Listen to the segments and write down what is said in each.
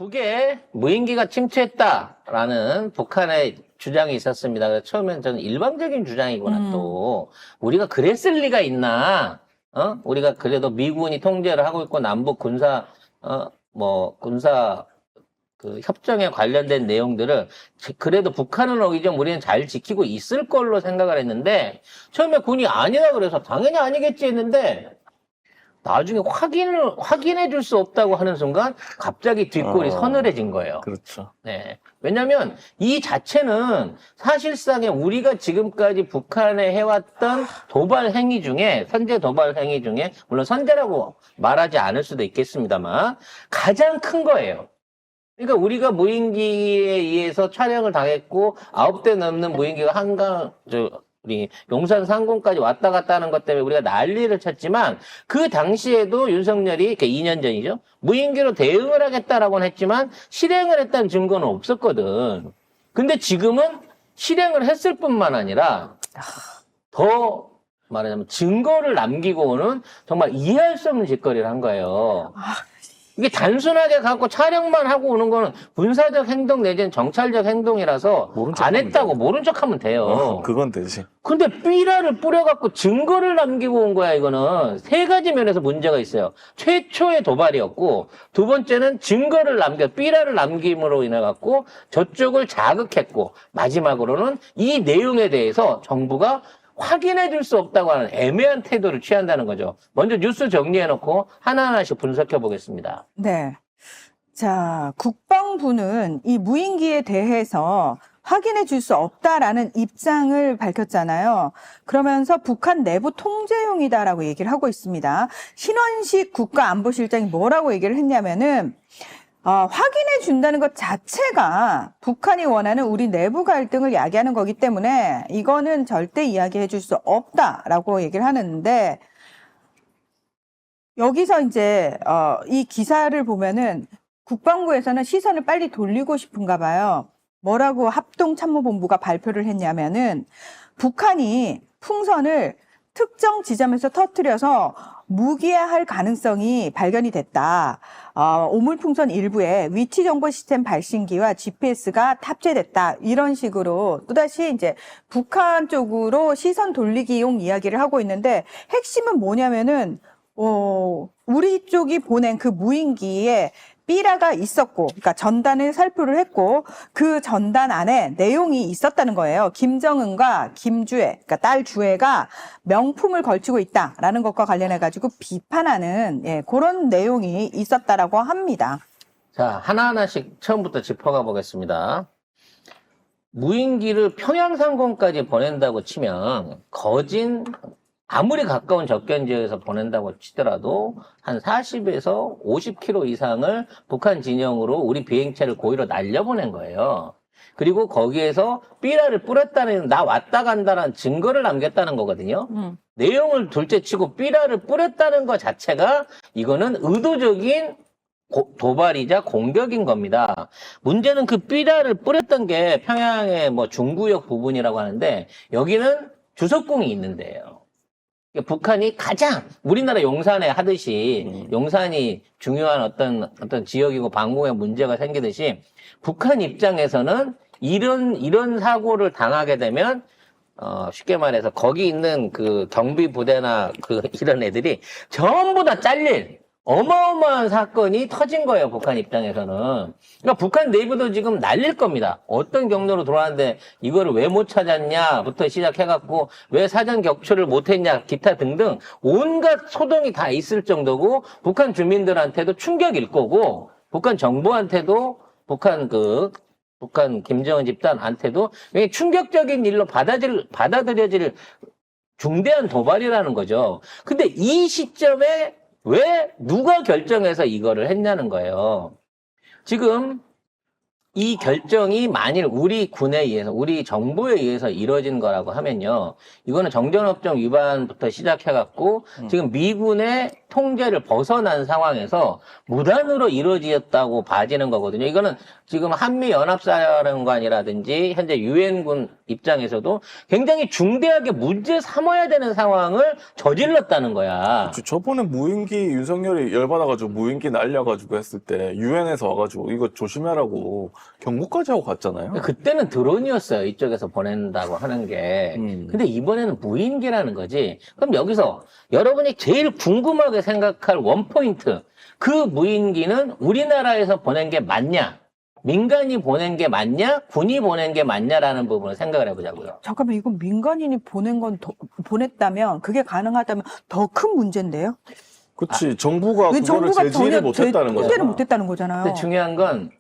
북에 무인기가 침투했다라는 북한의 주장이 있었습니다. 그래서 처음엔 저는 일방적인 주장이구나 또 우리가 그랬을 리가 있나? 우리가 그래도 미군이 통제를 하고 있고 남북 군사 군사 그 협정에 관련된 내용들을 그래도 북한은 어기죠. 우리는 잘 지키고 있을 걸로 생각을 했는데 처음에 군이 아니라 그래서 당연히 아니겠지 했는데 나중에 확인해 줄 수 없다고 하는 순간 갑자기 뒷골이 서늘해진 거예요. 그렇죠. 네. 왜냐면 이 자체는 사실상에 우리가 지금까지 북한에 해왔던 도발 행위 중에, 선제 도발 행위 중에, 물론 선제라고 말하지 않을 수도 있겠습니다만, 가장 큰 거예요. 그러니까 우리가 무인기에 의해서 촬영을 당했고, 9대 넘는 무인기가 우리 용산 상공까지 왔다 갔다 하는 것 때문에 우리가 난리를 쳤지만 그 당시에도 윤석열이 2년 전이죠. 무인기로 대응을 하겠다라고는 했지만 실행을 했다는 증거는 없었거든. 근데 지금은 실행을 했을 뿐만 아니라 더 말하자면 증거를 남기고는 정말 이해할 수 없는 짓거리를 한 거예요. 이게 단순하게 갖고 촬영만 하고 오는 거는 군사적 행동 내지는 정찰적 행동이라서 안 했다고 모른 척하면 돼요. 그건 되지. 근데 삐라를 뿌려갖고 증거를 남기고 온 거야, 이거는. 세 가지 면에서 문제가 있어요. 최초의 도발이었고, 두 번째는 증거를 삐라를 남김으로 인해갖고 저쪽을 자극했고, 마지막으로는 이 내용에 대해서 정부가 확인해 줄 수 없다고 하는 애매한 태도를 취한다는 거죠. 먼저 뉴스 정리해놓고 하나하나씩 분석해 보겠습니다. 네. 자, 국방부는 이 무인기에 대해서 확인해 줄 수 없다라는 입장을 밝혔잖아요. 그러면서 북한 내부 통제용이다라고 얘기를 하고 있습니다. 신원식 국가안보실장이 뭐라고 얘기를 했냐면은 확인해 준다는 것 자체가 북한이 원하는 우리 내부 갈등을 야기하는 거기 때문에 이거는 절대 이야기해 줄 수 없다라고 얘기를 하는데 여기서 이제 이 기사를 보면은 국방부에서는 시선을 빨리 돌리고 싶은가 봐요. 뭐라고 합동참모본부가 발표를 했냐면은 북한이 풍선을 특정 지점에서 터뜨려서 무기화할 가능성이 발견이 됐다. 오물풍선 일부에 위치정보 시스템 발신기와 GPS가 탑재됐다. 이런 식으로 또다시 이제 북한 쪽으로 시선 돌리기용 이야기를 하고 있는데 핵심은 뭐냐면은 우리 쪽이 보낸 그 무인기에 삐라가 있었고, 그러니까 전단을 살포를 했고 그 전단 안에 내용이 있었다는 거예요. 김정은과 김주애, 그러니까 딸 주애가 명품을 걸치고 있다라는 것과 관련해가지고 비판하는 그런 내용이 있었다라고 합니다. 자, 하나하나씩 처음부터 짚어가 보겠습니다. 무인기를 평양상공까지 보낸다고 치면 거진 아무리 가까운 접견 지역에서 보낸다고 치더라도 한 40에서 50km 이상을 북한 진영으로 우리 비행체를 고의로 날려보낸 거예요. 그리고 거기에서 삐라를 뿌렸다는, 나 왔다 간다는 증거를 남겼다는 거거든요. 내용을 둘째치고 삐라를 뿌렸다는 것 자체가 이거는 의도적인 도발이자 공격인 겁니다. 문제는 그 삐라를 뿌렸던 게 평양의 중구역 부분이라고 하는데 여기는 주석궁이 있는 데예요. 북한이 가장 우리나라 용산에 하듯이 용산이 중요한 어떤 지역이고 방공에 문제가 생기듯이 북한 입장에서는 이런 사고를 당하게 되면 쉽게 말해서 거기 있는 그 경비 부대나 이런 애들이 전부 다 잘릴 어마어마한 사건이 터진 거예요, 북한 입장에서는. 그러니까 북한 내부도 지금 날릴 겁니다. 어떤 경로로 들어왔는데 이거를 왜 못 찾았냐부터 시작해갖고 왜 사전 격추를 못했냐, 기타 등등 온갖 소동이 다 있을 정도고 북한 주민들한테도 충격일 거고 북한 정부한테도 북한 김정은 집단한테도 굉장히 충격적인 일로 받아들여질 중대한 도발이라는 거죠. 근데 이 시점에 왜 누가 결정해서 이거를 했냐는 거예요. 지금 이 결정이 만일 우리 군에 의해서, 우리 정부에 의해서 이루어진 거라고 하면요. 이거는 정전협정 위반부터 시작해갖고 지금 미군의 통제를 벗어난 상황에서 무단으로 이루어졌다고 봐지는 거거든요. 이거는 지금 한미연합사령관이라든지 현재 유엔군 입장에서도 굉장히 중대하게 문제 삼아야 되는 상황을 저질렀다는 거야. 저번에 무인기 윤석열이 열받아가지고 무인기 날려가지고 했을 때 유엔에서 와가지고 이거 조심하라고 경고까지 하고 갔잖아요. 그때는 드론이었어요. 이쪽에서 보낸다고 하는 게. 근데 이번에는 무인기라는 거지. 그럼 여기서 여러분이 제일 궁금하게 생각할 원포인트. 그 무인기는 우리나라에서 보낸 게 맞냐? 민간이 보낸 게 맞냐? 군이 보낸 게 맞냐라는 부분을 생각을 해보자고요. 잠깐만, 이건 민간인이 보냈다면, 그게 가능하다면 더 큰 문제인데요? 그치. 정부가 왜 그거를 제지를 못했다는 통제를 거잖아. 못했다는 거잖아요. 근데 중요한 건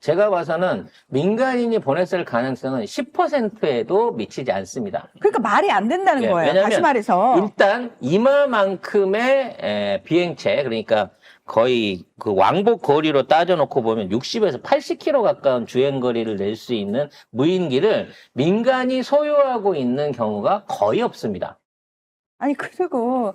제가 봐서는 민간인이 보냈을 가능성은 10%에도 미치지 않습니다. 그러니까 말이 안 된다는 예, 거예요. 왜냐면 다시 말해서. 일단 이마만큼의 비행체, 그러니까 거의 그 왕복 거리로 따져놓고 보면 60에서 80km 가까운 주행 거리를 낼 수 있는 무인기를 민간이 소유하고 있는 경우가 거의 없습니다. 아니, 그리고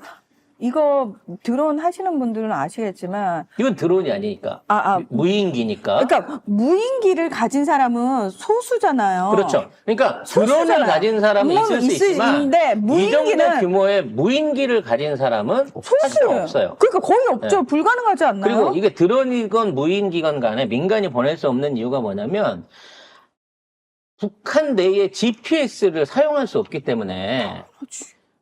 이거 드론 하시는 분들은 아시겠지만, 이건 드론이 아니니까. 무인기니까. 그러니까 무인기를 가진 사람은 소수잖아요. 그렇죠. 그러니까 소수잖아요. 드론을 가진 사람은 물론 있을 수 있지만 있는데 이 정도 무인기는 규모의 무인기를 가진 사람은 사실 소수예요. 없어요. 그러니까 거의 없죠. 네. 불가능하지 않나요? 그리고 이게 드론이건 무인기건 간에 민간이 보낼 수 없는 이유가 뭐냐면 북한 내에 GPS를 사용할 수 없기 때문에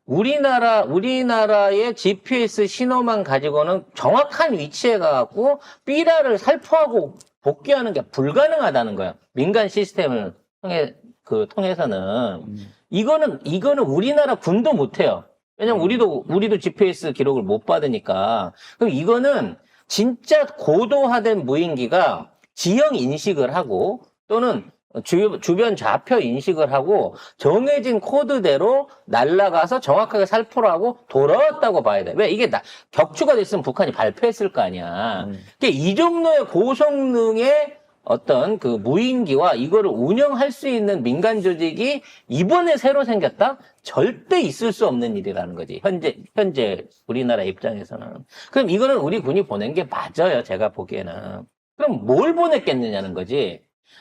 우리나라의 GPS 신호만 가지고는 정확한 위치에 가갖고 삐라를 살포하고 복귀하는 게 불가능하다는 거예요. 민간 시스템을 통해서는. 이거는 우리나라 군도 못해요. 왜냐면 우리도 GPS 기록을 못 받으니까. 그럼 이거는 진짜 고도화된 무인기가 지형 인식을 하고 또는 주변 좌표 인식을 하고 정해진 코드대로 날아가서 정확하게 살포를 하고 돌아왔다고 봐야 돼. 왜? 이게 격추가 됐으면 북한이 발표했을 거 아니야. 그러니까 이 정도의 고성능의 어떤 그 무인기와 이거를 운영할 수 있는 민간 조직이 이번에 새로 생겼다? 절대 있을 수 없는 일이라는 거지. 현재 우리나라 입장에서는. 그럼 이거는 우리 군이 보낸 게 맞아요. 제가 보기에는. 그럼 뭘 보냈겠느냐는 거지.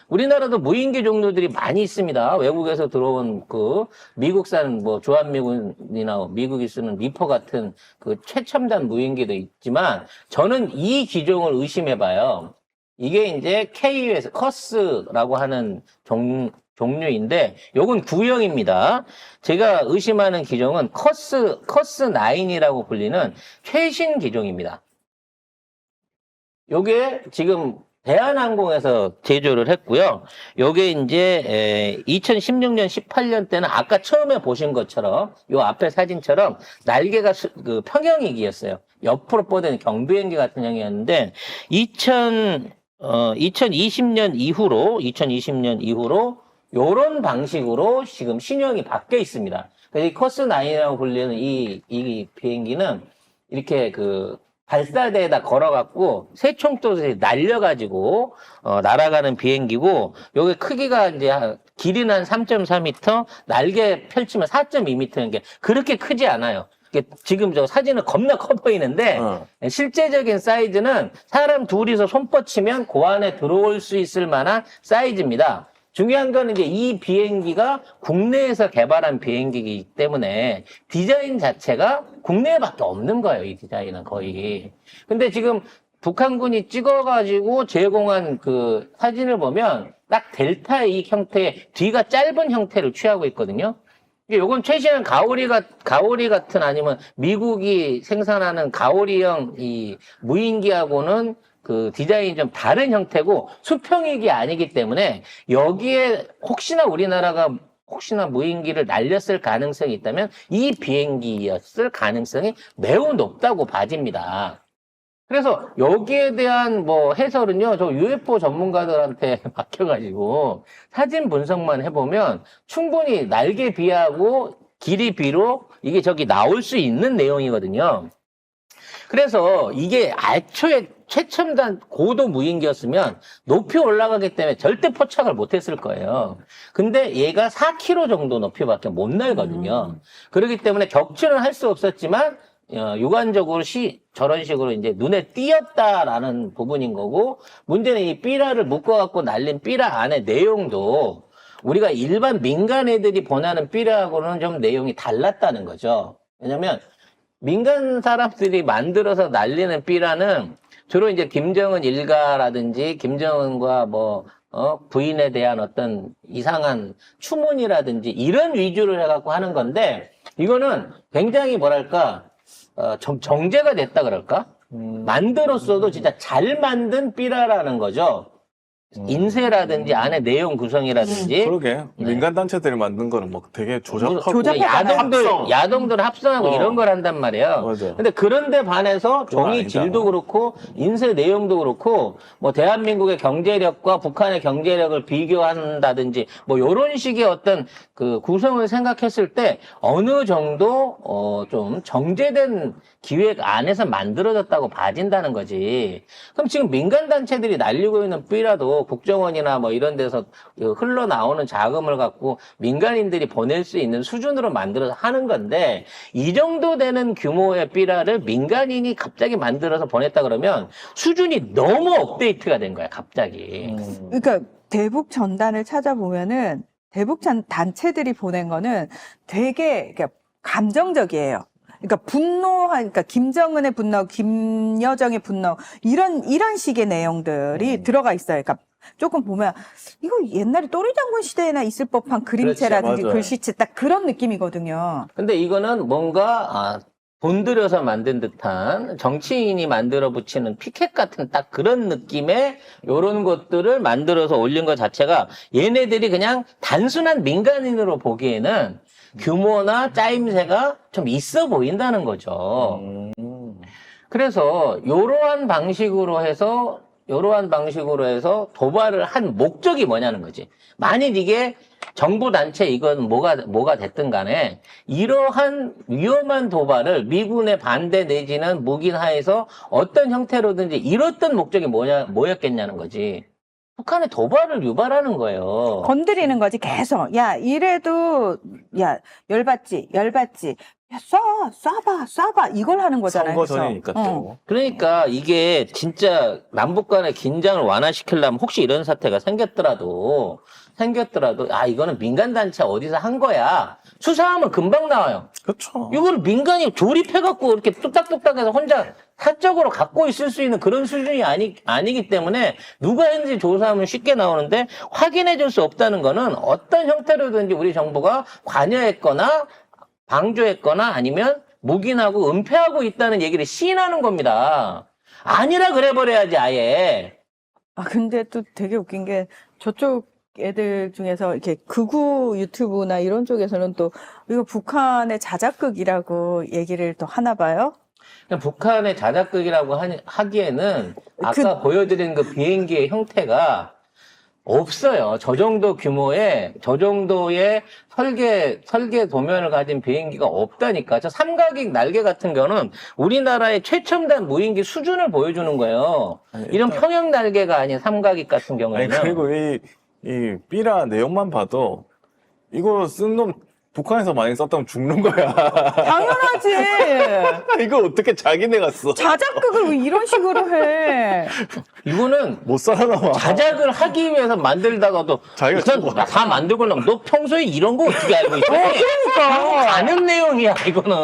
우리나라도 무인기 종류들이 많이 있습니다. 외국에서 들어온 미국산 주한미군이나 미국이 쓰는 리퍼 같은 그 최첨단 무인기도 있지만 저는 이 기종을 의심해봐요. 이게 이제 KUS, 커스라고 하는 종류인데 요건 구형입니다. 제가 의심하는 기종은 커스9이라고 불리는 최신 기종입니다. 요게 지금 대한항공에서 제조를 했고요. 요게 이제 2016년, 18년 때는 아까 처음에 보신 것처럼 요 앞에 사진처럼 날개가 평형이기였어요. 옆으로 뻗은 경비행기 같은 형이었는데 2020년 이후로 요런 방식으로 지금 신형이 바뀌어 있습니다. 그래서 이 커스9이라고 불리는 이 비행기는 이렇게 발사대에다 걸어갖고 새총도에 날려가지고 날아가는 비행기고 요게 크기가 이제 길이는 한 3.4m, 날개 펼치면 4.2m인 게 그렇게 크지 않아요. 지금 저 사진은 겁나 커 보이는데 실제적인 사이즈는 사람 둘이서 손 뻗치면 그 안에 들어올 수 있을 만한 사이즈입니다. 중요한 건 이제 이 비행기가 국내에서 개발한 비행기이기 때문에 디자인 자체가 국내에밖에 없는 거예요. 이 디자인은 거의. 근데 지금 북한군이 찍어가지고 제공한 그 사진을 보면 딱 델타 E 형태의 뒤가 짧은 형태를 취하고 있거든요. 요건 최신한 가오리 같은 아니면 미국이 생산하는 가오리형 이 무인기하고는 그 디자인이 좀 다른 형태고 수평이기 아니기 때문에 여기에 혹시나 우리나라가 무인기를 날렸을 가능성이 있다면 이 비행기였을 가능성이 매우 높다고 봐집니다. 그래서 여기에 대한 해설은요, 저 UFO 전문가들한테 맡겨가지고 사진 분석만 해보면 충분히 날개 비하고 길이 비로 이게 저기 나올 수 있는 내용이거든요. 그래서 이게 애초에 최첨단 고도 무인기였으면 높이 올라가기 때문에 절대 포착을 못했을 거예요. 근데 얘가 4km 정도 높이밖에 못 날거든요. 그렇기 때문에 격추는 할 수 없었지만 유관적으로 저런 식으로 이제 눈에 띄었다라는 부분인 거고, 문제는 이 삐라를 묶어갖고 날린 삐라 안의 내용도 우리가 일반 민간 애들이 보내는 삐라하고는 좀 내용이 달랐다는 거죠. 왜냐면 민간 사람들이 만들어서 날리는 삐라는 주로 이제 김정은 일가라든지 김정은과 부인에 대한 어떤 이상한 추문이라든지 이런 위주를 해갖고 하는 건데, 이거는 굉장히 뭐랄까, 정제가 됐다 그럴까? 만들었어도 진짜 잘 만든 삐라라는 거죠. 인쇄라든지 안에 내용 구성이라든지. 그러게 민간 단체들이 만든 거는 막 되게 조작하고 조작하잖아요. 야동들 합성하고 이런 걸 한단 말이에요. 맞아. 근데 그런데 반해서 그건 종이 아니잖아. 질도 그렇고 인쇄 내용도 그렇고 대한민국의 경제력과 북한의 경제력을 비교한다든지 요런 식의 어떤 그 구성을 생각했을 때 어느 정도 좀 정제된 기획 안에서 만들어졌다고 봐진다는 거지. 그럼 지금 민간 단체들이 날리고 있는 삐라도 국정원이나 이런 데서 흘러나오는 자금을 갖고 민간인들이 보낼 수 있는 수준으로 만들어서 하는 건데, 이 정도 되는 규모의 삐라를 민간인이 갑자기 만들어서 보냈다 그러면 수준이 너무 업데이트가 된 거야, 갑자기. 그러니까 대북 전단을 찾아보면은 대북 단체들이 보낸 거는 되게 감정적이에요. 그러니까 그러니까 김정은의 분노, 김여정의 분노, 이런 식의 내용들이 들어가 있어요. 그러니까 조금 보면 이거 옛날에 또리 장군 시대에나 있을 법한 그림체라든지 맞아요. 글씨체 딱 그런 느낌이거든요. 근데 이거는 뭔가 돈 들여서 만든 듯한 정치인이 만들어 붙이는 피켓 같은 딱 그런 느낌의 요런 것들을 만들어서 올린 것 자체가 얘네들이 그냥 단순한 민간인으로 보기에는 규모나 짜임새가 좀 있어 보인다는 거죠. 그래서 이러한 방식으로 해서 도발을 한 목적이 뭐냐는 거지. 만일 이게 정부 단체 이건 뭐가 됐든 간에 이러한 위험한 도발을 미군의 반대 내지는 묵인하에서 어떤 형태로든지 이뤘던 목적이 뭐였겠냐는 거지. 북한의 도발을 유발하는 거예요. 건드리는 거지 계속. 야 이래도 야 열받지. 야, 쏴봐 이걸 하는 거잖아요. 선거 그래서. 전이니까 또. 그러니까 이게 진짜 남북 간의 긴장을 완화시키려면 혹시 이런 사태가 생겼더라도 이거는 민간단체 어디서 한 거야. 수사하면 금방 나와요. 그렇죠. 이걸 민간이 조립해갖고 이렇게 뚝딱뚝딱해서 혼자 사적으로 갖고 있을 수 있는 그런 수준이 아니기 때문에 누가 했는지 조사하면 쉽게 나오는데, 확인해 줄 수 없다는 거는 어떤 형태로든지 우리 정부가 관여했거나 방조했거나 아니면 묵인하고 은폐하고 있다는 얘기를 시인하는 겁니다. 아니라 그래버려야지 아예. 근데 또 되게 웃긴 게 저쪽 애들 중에서 이렇게 극우 유튜브나 이런 쪽에서는 또 이거 북한의 자작극이라고 얘기를 또 하나 봐요. 그냥 북한의 자작극이라고 하기에는 아까 보여드린 그 비행기의 형태가 없어요. 저 정도 규모의, 저 정도의 설계 도면을 가진 비행기가 없다니까. 저 삼각익 날개 같은 경우는 우리나라의 최첨단 무인기 수준을 보여주는 거예요. 이런 평형 날개가 아닌 삼각익 같은 경우에는. 그리고 이 삐라 내용만 봐도 이거 쓴 놈 북한에서 많이 썼다면 죽는 거야. 당연하지. 이거 어떻게 자기네가 써? 자작극을 왜 이런 식으로 해. 이거는 못 살아남아. 자작을 하기 위해서 만들다가도 자기가 일단 죽어. 다 만들고 나면 너 평소에 이런 거 어떻게 알고 있어? 그러니까. 가는 내용이야 이거는.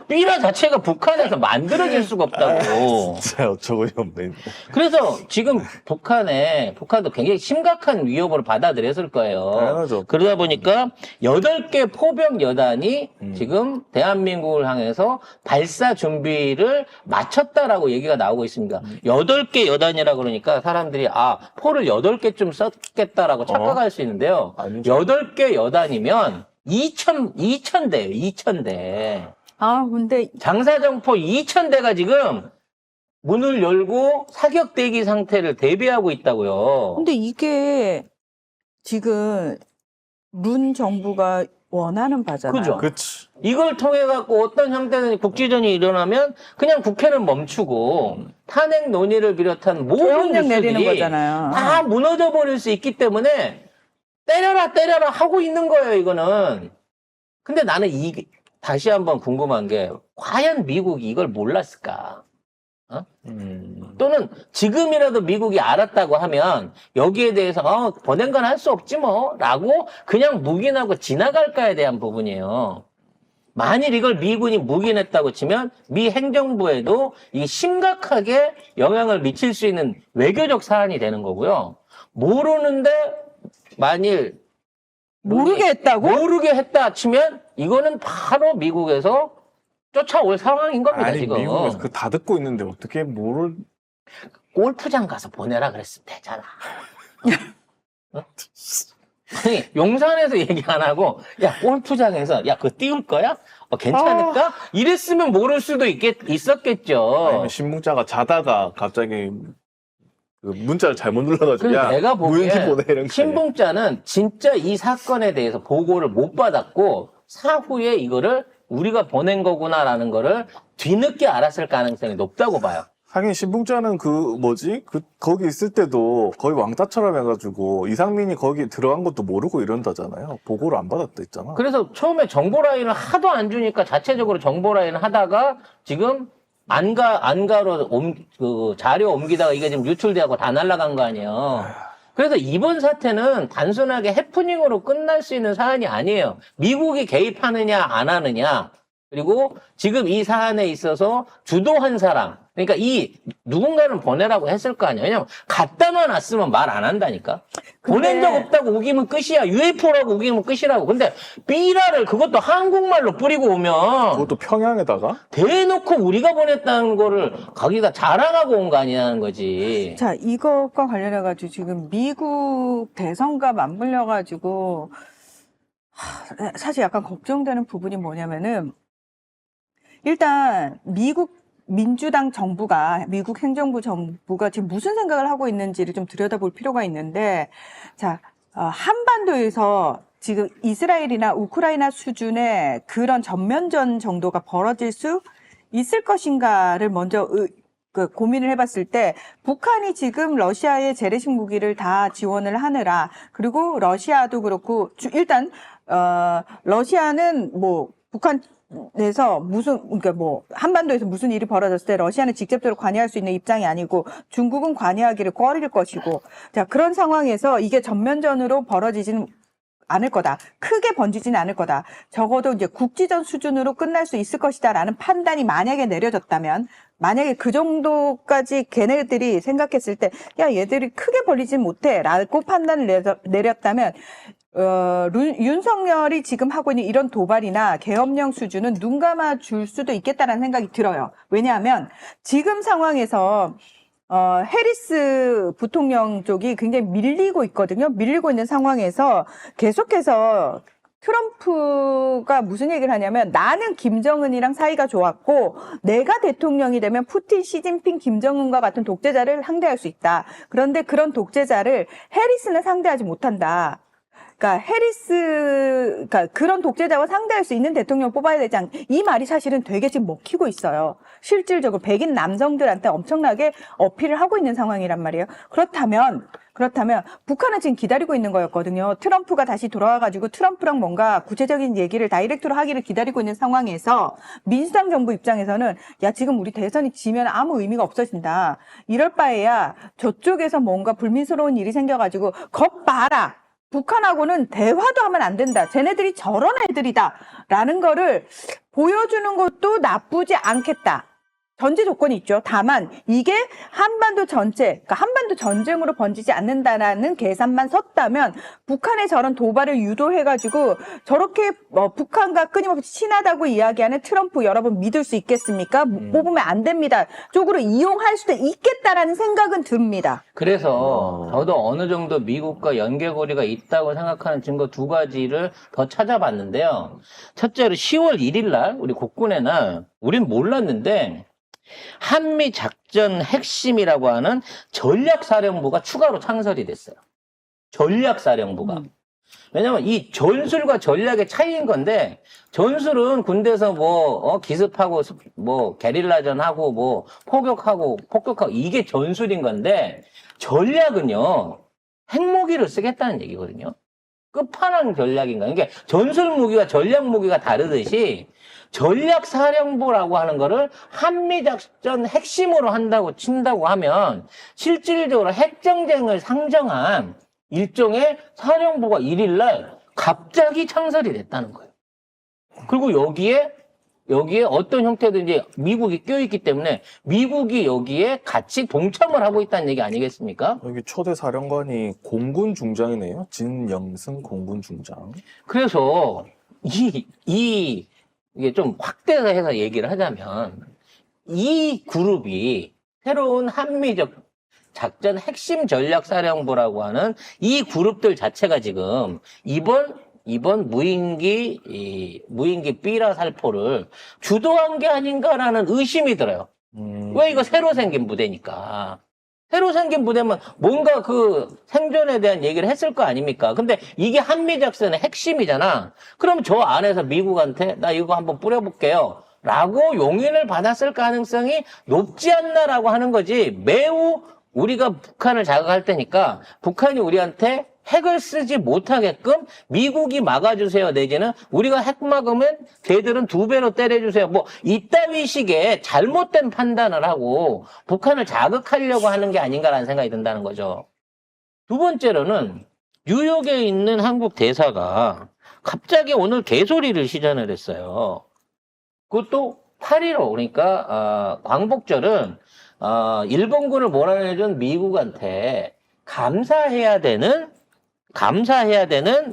삐라 자체가 북한에서 만들어질 수가 없다고. 진짜 어처구니 없네. 그래서 지금 북한도 굉장히 심각한 위협으로 받아들였을 거예요. 당연하죠. 그러다 보니까 8개 포병 여단이 지금 대한민국을 향해서 발사 준비를 마쳤다라고 얘기가 나오고 있습니다. 8개 여단이라 그러니까 사람들이 포를 8개쯤 썼겠다라고 착각할 수 있는데요. 아니죠. 8개 여단이면 2,000대예요. 2,000대. 근데 장사정포 2,000대가 지금 문을 열고 사격 대기 상태를 대비하고 있다고요. 근데 이게 지금 문 정부가 원하는 바잖아요. 그죠. 그치. 이걸 통해 갖고 어떤 형태든 국지전이 일어나면 그냥 국회는 멈추고 탄핵 논의를 비롯한 모든 조용력 내리는 뉴스들이 거잖아요. 다 무너져 버릴 수 있기 때문에 때려라 하고 있는 거예요, 이거는. 근데 나는 다시 한번 궁금한 게 과연 미국이 이걸 몰랐을까? 또는 지금이라도 미국이 알았다고 하면 여기에 대해서 보낸 건 할 수 없지 뭐 라고 그냥 묵인하고 지나갈까에 대한 부분이에요. 만일 이걸 미군이 묵인했다고 치면 미 행정부에도 이게 심각하게 영향을 미칠 수 있는 외교적 사안이 되는 거고요. 모르는데 만일 모르게 했다고? 모르게 했다 치면 이거는 바로 미국에서 쫓아올 상황인 겁니다. 아니, 지금. 미국에서 그 다 듣고 있는데 어떻게 모를. 골프장 가서 보내라 그랬으면 되잖아. 어? 아니, 용산에서 얘기 안 하고, 야, 골프장에서, 야, 그거 띄울 거야? 괜찮을까? 이랬으면 모를 수도 있었겠죠. 아니면 신문자가 자다가 갑자기 그 문자를 잘못 눌러가지고 그래서 야 내가 무인기 보기엔 보내 이런 거 아니야? 신봉자는 진짜 이 사건에 대해서 보고를 못 받았고, 사후에 이거를 우리가 보낸 거구나라는 거를 뒤늦게 알았을 가능성이 높다고 봐요. 하긴 신봉자는 거기 있을 때도 거의 왕따처럼 해가지고 이상민이 거기 들어간 것도 모르고 이런다잖아요. 보고를 안 받았다 했잖아. 그래서 처음에 정보 라인을 하도 안 주니까 자체적으로 정보 라인을 하다가 지금 안가로 그 자료 옮기다가 이게 지금 유출되고 다 날아간 거 아니에요. 그래서 이번 사태는 단순하게 해프닝으로 끝날 수 있는 사안이 아니에요. 미국이 개입하느냐 안 하느냐, 그리고 지금 이 사안에 있어서 주도한 사람, 그러니까 이 누군가는 보내라고 했을 거 아니에요. 왜냐면 갖다만 놨으면 말 안 한다니까. 보낸 적 없다고 우기면 끝이야. UFO라고 우기면 끝이라고. 근데 삐라를 그것도 한국말로 뿌리고 오면 그것도 평양에다가 대놓고 우리가 보냈다는 거를 거기다 자랑하고 온 거 아니냐는 거지. 자, 이것과 관련해가지고 지금 미국 대선과 맞물려가지고 사실 약간 걱정되는 부분이 뭐냐면은 일단 미국 민주당 정부가, 미국 행정부 정부가 지금 무슨 생각을 하고 있는지를 좀 들여다볼 필요가 있는데, 자, 한반도에서 지금 이스라엘이나 우크라이나 수준의 그런 전면전 정도가 벌어질 수 있을 것인가를 먼저 고민을 해봤을 때, 북한이 지금 러시아의 재래식 무기를 다 지원을 하느라, 그리고 러시아도 그렇고, 일단 러시아는 뭐 북한에서 그러니까 한반도에서 무슨 일이 벌어졌을 때 러시아는 직접적으로 관여할 수 있는 입장이 아니고 중국은 관여하기를 꺼릴 것이고, 자, 그런 상황에서 이게 전면전으로 벌어지지는 않을 거다. 크게 번지지는 않을 거다. 적어도 이제 국지전 수준으로 끝날 수 있을 것이다라는 판단이 만약에 내려졌다면, 만약에 그 정도까지 걔네들이 생각했을 때, 야, 얘들이 크게 벌리진 못해 라고 판단을 내렸다면, 윤석열이 지금 하고 있는 이런 도발이나 계엄령 수준은 눈 감아 줄 수도 있겠다라는 생각이 들어요. 왜냐하면 지금 상황에서 해리스 부통령 쪽이 굉장히 밀리고 있거든요. 밀리고 있는 상황에서 계속해서 트럼프가 무슨 얘기를 하냐면, 나는 김정은이랑 사이가 좋았고 내가 대통령이 되면 푸틴, 시진핑, 김정은과 같은 독재자를 상대할 수 있다. 그런데 그런 독재자를 해리스는 상대하지 못한다. 그러니까 그러니까 그런 독재자와 상대할 수 있는 대통령 뽑아야 되지 않, 이 말이 사실은 되게 지금 먹히고 있어요. 실질적으로 백인 남성들한테 엄청나게 어필을 하고 있는 상황이란 말이에요. 그렇다면 북한은 지금 기다리고 있는 거였거든요. 트럼프가 다시 돌아와가지고 트럼프랑 뭔가 구체적인 얘기를 다이렉트로 하기를 기다리고 있는 상황에서 민주당 정부 입장에서는, 야, 지금 우리 대선이 지면 아무 의미가 없어진다. 이럴 바에야 저쪽에서 뭔가 불미스러운 일이 생겨가지고 겁 봐라. 북한하고는 대화도 하면 안 된다. 쟤네들이 저런 애들이다. 라는 거를 보여주는 것도 나쁘지 않겠다. 전제 조건이 있죠. 다만 이게 한반도 전체, 그러니까 한반도 전쟁으로 번지지 않는다라는 계산만 섰다면, 북한의 저런 도발을 유도해가지고 저렇게 북한과 끊임없이 친하다고 이야기하는 트럼프 여러분 믿을 수 있겠습니까? 뽑으면 안 됩니다. 쪽으로 이용할 수도 있겠다라는 생각은 듭니다. 그래서 저도 어느 정도 미국과 연계고리가 있다고 생각하는 증거 두 가지를 더 찾아봤는데요. 첫째로 10월 1일 날 우리 국군에는, 우린 몰랐는데 한미 작전 핵심이라고 하는 전략사령부가 추가로 창설이 됐어요. 전략사령부가. 왜냐면 이 전술과 전략의 차이인 건데, 전술은 군대에서 기습하고 게릴라전하고 폭격하고 이게 전술인 건데, 전략은요 핵무기를 쓰겠다는 얘기거든요. 끝판왕 전략인가? 그러니까 전술 무기와 전략 무기가 다르듯이 전략사령부라고 하는 거를 한미작전 핵심으로 한다고 친다고 하면 실질적으로 핵전쟁을 상정한 일종의 사령부가 1일날 갑자기 창설이 됐다는 거예요. 그리고 여기에 어떤 형태든지 미국이 껴있기 때문에 미국이 여기에 같이 동참을 하고 있다는 얘기 아니겠습니까? 여기 초대 사령관이 공군 중장이네요. 진영승 공군 중장. 그래서 이게 좀 확대해서 얘기를 하자면 이 그룹이 새로운 한미적 작전 핵심 전략사령부라고 하는 이 그룹들 자체가 지금 이번 무인기 삐라 살포를 주도한 게 아닌가라는 의심이 들어요. 왜 이거 새로 생긴 부대니까. 새로 생긴 부대면 뭔가 그 생존에 대한 얘기를 했을 거 아닙니까? 근데 이게 한미작전의 핵심이잖아. 그럼 저 안에서 미국한테 나 이거 한번 뿌려볼게요. 라고 용인을 받았을 가능성이 높지 않나라고 하는 거지. 매우 우리가 북한을 자극할 때니까 북한이 우리한테 핵을 쓰지 못하게끔 미국이 막아주세요. 내지는 우리가 핵 막으면 걔들은 2배로 때려주세요. 뭐 이따위 식의 잘못된 판단을 하고 북한을 자극하려고 하는 게 아닌가라는 생각이 든다는 거죠. 두 번째로는 뉴욕에 있는 한국 대사가 갑자기 오늘 개소리를 시전을 했어요. 그것도 8.15 그러니까 광복절은 일본군을 몰아내준 미국한테 감사해야 되는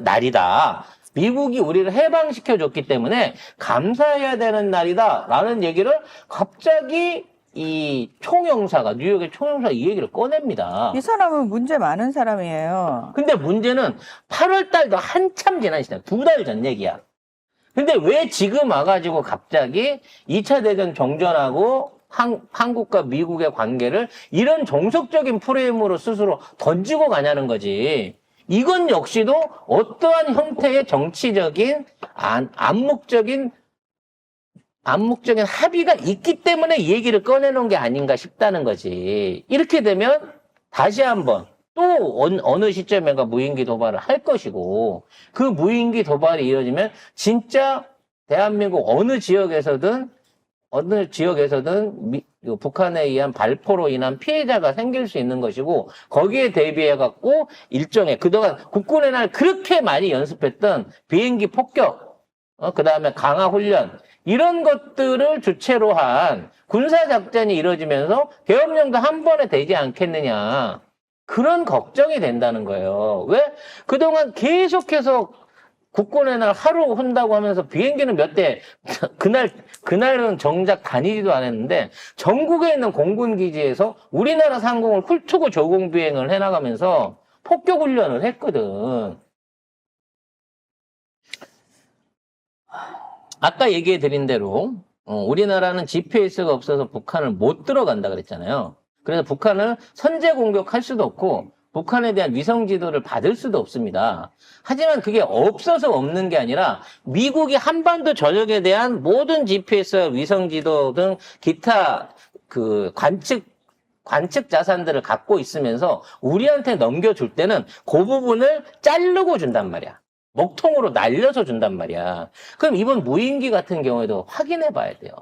날이다. 미국이 우리를 해방시켜줬기 때문에 감사해야 되는 날이다. 라는 얘기를 갑자기 이 총영사가, 뉴욕의 총영사가 이 얘기를 꺼냅니다. 이 사람은 문제 많은 사람이에요. 근데 문제는 8월 달도 한참 지난 시점, 2달 전 얘기야. 근데 왜 지금 와가지고 갑자기 2차 대전 정전하고 한국과 미국의 관계를 이런 정석적인 프레임으로 스스로 던지고 가냐는 거지. 이건 역시도 어떠한 형태의 정치적인 암묵적인 합의가 있기 때문에 이 얘기를 꺼내놓은 게 아닌가 싶다는 거지. 이렇게 되면 다시 한번 또 어느 시점에가 무인기 도발을 할 것이고 그 무인기 도발이 이루어지면 진짜 대한민국 어느 지역에서든 북한에 의한 발포로 인한 피해자가 생길 수 있는 것이고 거기에 대비해 갖고 일종의 그동안 국군의 날 그렇게 많이 연습했던 비행기 폭격, 그다음에 강화 훈련 이런 것들을 주체로 한 군사 작전이 이루어지면서 계엄령도 한 번에 되지 않겠느냐 그런 걱정이 된다는 거예요. 왜? 그동안 계속해서 국군의 날 하루 혼다고 하면서 비행기는 몇 대, 그날은 정작 다니지도 않았는데, 전국에 있는 공군기지에서 우리나라 상공을 훑고 조공 비행을 해나가면서 폭격 훈련을 했거든. 아까 얘기해 드린 대로, 우리나라는 GPS가 없어서 북한을 못 들어간다 그랬잖아요. 그래서 북한을 선제 공격할 수도 없고, 북한에 대한 위성 지도를 받을 수도 없습니다. 하지만 그게 없어서 없는 게 아니라 미국이 한반도 전역에 대한 모든 GPS, 위성 지도 등 기타 그 관측 자산들을 갖고 있으면서 우리한테 넘겨줄 때는 그 부분을 자르고 준단 말이야. 먹통으로 날려서 준단 말이야. 그럼 이번 무인기 같은 경우에도 확인해 봐야 돼요.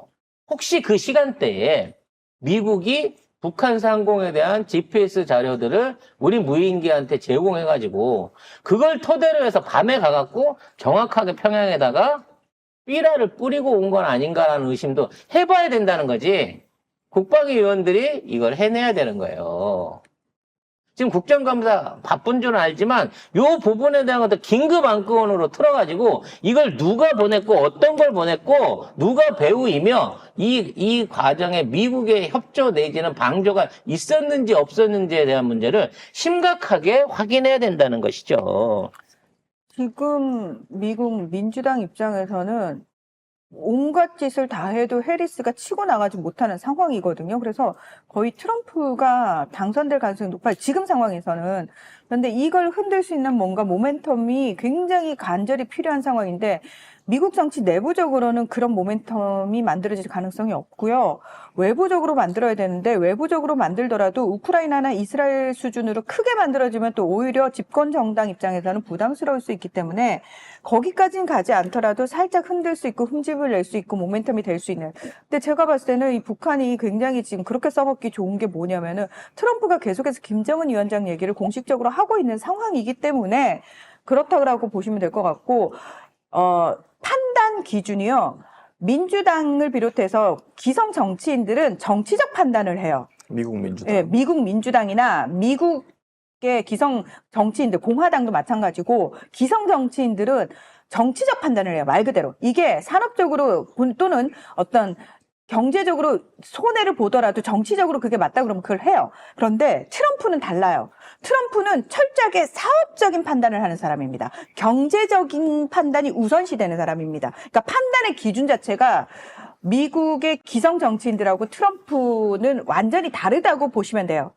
혹시 그 시간대에 미국이 북한 상공에 대한 GPS 자료들을 우리 무인기한테 제공해가지고 그걸 토대로 해서 밤에 가갖고 정확하게 평양에다가 삐라를 뿌리고 온 건 아닌가라는 의심도 해봐야 된다는 거지. 국방위 의원들이 이걸 해내야 되는 거예요. 지금 국정감사 바쁜 줄은 알지만 요 부분에 대한 것도 긴급 안건으로 틀어가지고 이걸 누가 보냈고 어떤 걸 보냈고 누가 배우이며 이 과정에 미국의 협조 내지는 방조가 있었는지 없었는지에 대한 문제를 심각하게 확인해야 된다는 것이죠. 지금 미국 민주당 입장에서는 온갖 짓을 다 해도 해리스가 치고 나가지 못하는 상황이거든요. 그래서 거의 트럼프가 당선될 가능성이 높아요. 지금 상황에서는. 그런데 이걸 흔들 수 있는 뭔가 모멘텀이 굉장히 간절히 필요한 상황인데 미국 정치 내부적으로는 그런 모멘텀이 만들어질 가능성이 없고요. 외부적으로 만들어야 되는데 외부적으로 만들더라도 우크라이나나 이스라엘 수준으로 크게 만들어지면 또 오히려 집권 정당 입장에서는 부담스러울 수 있기 때문에 거기까지는 가지 않더라도 살짝 흔들 수 있고 흠집을 낼 수 있고 모멘텀이 될 수 있는. 근데 제가 봤을 때는 이 북한이 굉장히 지금 그렇게 써먹기 좋은 게 뭐냐면은 트럼프가 계속해서 김정은 위원장 얘기를 공식적으로 하고 있는 상황이기 때문에 그렇다고 보시면 될 것 같고, 판단 기준이요. 민주당을 비롯해서 기성 정치인들은 정치적 판단을 해요. 미국 민주당. 예, 미국 민주당이나 미국의 기성 정치인들, 공화당도 마찬가지고 기성 정치인들은 정치적 판단을 해요. 말 그대로. 이게 산업적으로 또는 어떤 경제적으로 손해를 보더라도 정치적으로 그게 맞다 그러면 그걸 해요. 그런데 트럼프는 달라요. 트럼프는 철저하게 사업적인 판단을 하는 사람입니다. 경제적인 판단이 우선시되는 사람입니다. 그러니까 판단의 기준 자체가 미국의 기성 정치인들하고 트럼프는 완전히 다르다고 보시면 돼요.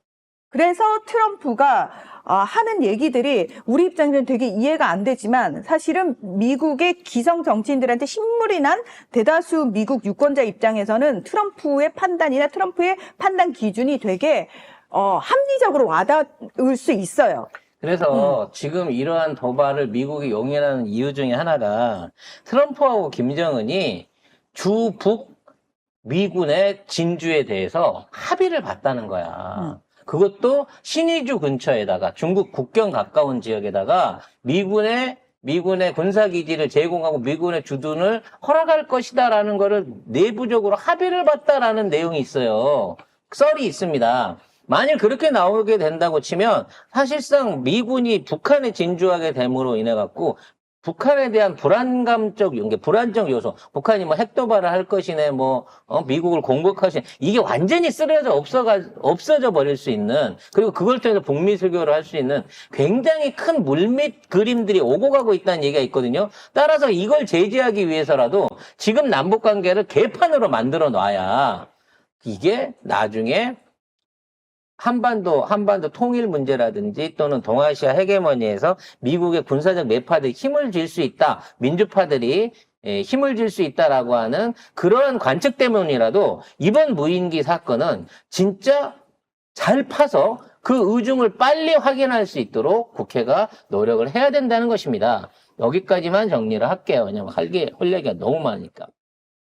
그래서 트럼프가 하는 얘기들이 우리 입장에서는 되게 이해가 안 되지만 사실은 미국의 기성 정치인들한테 신물이 난 대다수 미국 유권자 입장에서는 트럼프의 판단이나 트럼프의 판단 기준이 되게 합리적으로 와닿을 수 있어요. 그래서 지금 이러한 도발을 미국이 용인하는 이유 중에 하나가 트럼프하고 김정은이 주북 미군의 진주에 대해서 합의를 봤다는 거야. 그것도 신의주 근처에다가 중국 국경 가까운 지역에다가 미군의 군사기지를 제공하고 미군의 주둔을 허락할 것이다라는 거를 내부적으로 합의를 봤다라는 내용이 있어요. 썰이 있습니다. 만일 그렇게 나오게 된다고 치면 사실상 미군이 북한에 진주하게 됨으로 인해 갖고 북한에 대한 불안감적 불안정 요소, 북한이 뭐 핵도발을 할 것이네, 미국을 공격하시네, 이게 완전히 쓰러져 없어져 버릴 수 있는, 그리고 그걸 통해서 북미 수교를 할 수 있는 굉장히 큰 물밑 그림들이 오고 가고 있다는 얘기가 있거든요. 따라서 이걸 제지하기 위해서라도 지금 남북 관계를 개판으로 만들어 놔야 이게 나중에 한반도 통일 문제라든지 또는 동아시아 헤게모니에서 미국의 군사적 매파들이 힘을 줄 수 있다. 민주파들이 힘을 줄 수 있다라고 하는 그러한 관측 때문이라도 이번 무인기 사건은 진짜 잘 파서 그 의중을 빨리 확인할 수 있도록 국회가 노력을 해야 된다는 것입니다. 여기까지만 정리를 할게요. 왜냐면 할 얘기가 너무 많으니까.